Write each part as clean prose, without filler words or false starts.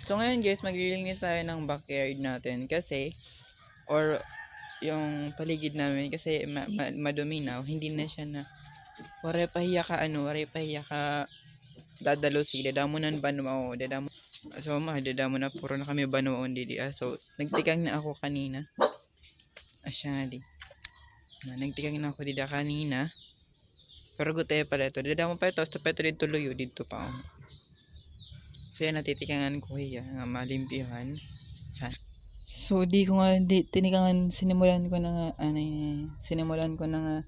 So ngayon guys, maglilinis tayo ng backyard natin kasi or yung paligid namin kasi madumi na, hindi na siya na waray pahiya ka dadalo sila damunan banwao dadamo. So dadamo na puro na kami banwao didi. So nagtikang na ako kanina. Asyali. Nagtikang na ako dida kanina. Pero gutay pala ito. Dadamo pa ito. Basta pa ito dito luyo dito pa. So yan natitikangan ko hiya nga malimpihan. So di ko nga tinikangan sinimulan ko na nga sinimulan ko na nga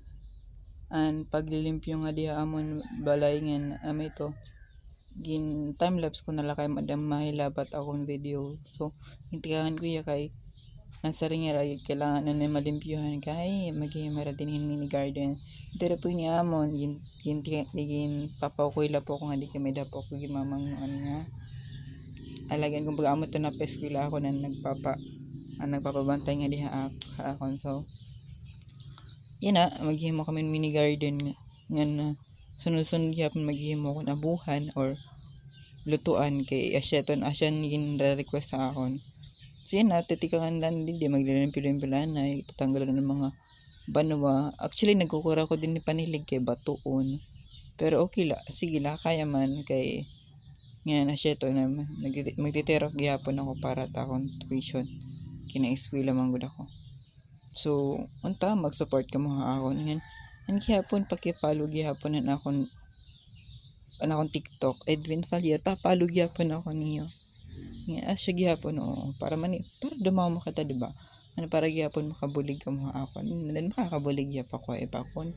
paglilimpyo nga diha amon balay ngen ito gin time lapse ko nala kay madam mahilabat akong video. So tinikangan ko ya kay nasa ring kailangan na malimpyuhan kay maghihimara din mini garden. Pero po ni amon gin papaw ko ila po ko nga di kay may dapo ko gimamang nga alagan kung baga amo to na peskwila ako na nagpapabantay nga diha akon. So yan na maghimo kami mini garden nga na sunod-sunod gyapon maghimo ko na buhan or lutuan kay asyaton asyan gin request sa akon. So yan na titikangan lang din maglilimpyo-limpyo na patanggalan ng mga banwa. Actually nagkukura ko din ni panilig kay batuon. Pero okay la, sige la kaya man kay nga na siya to na magtiterok gyapon ako para ta akong tuition kina-eskwela man gud ako. So unta mag-support ka mo akon ngan gyapon paki-follow gyapon an akong TikTok Edwin Falier pa-follow gyapon ako niyo. Nga asya gyapon para dumaw mo kita diba? Para gyapon makabulig ka mo akon. Nan makakabulig gyap ako pakon.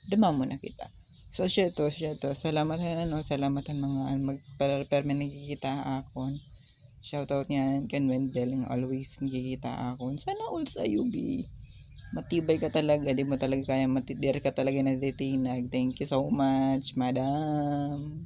Dumaw mo na kita. So siya to salamat salamatan mga magperme nagkikita akon. Shoutout niyan kan Wendell nga always nagkikita akon. Sana all sa UB. Matibay ka talaga, di mo talaga kaya matidir ka talaga na titinag. Thank you so much, madam.